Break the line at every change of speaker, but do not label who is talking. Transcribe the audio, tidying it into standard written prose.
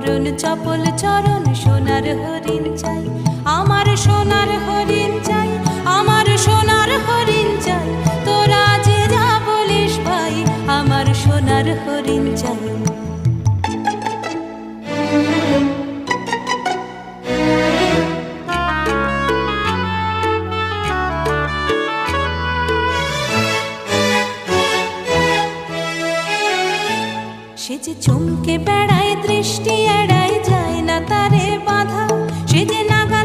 মরণ চপল চরণ সোনার হরিণ চাই, আমার সোনার হরিণ চাই, আমার সোনার হরিণ চাই। তোরা যে যা বলিস ভাই, আমার সোনার হরিণ চাই। সে যে চমকে বেড়ায়, দৃষ্টি এড়ায়, যায় না তারে বাধা। সে যে নাগা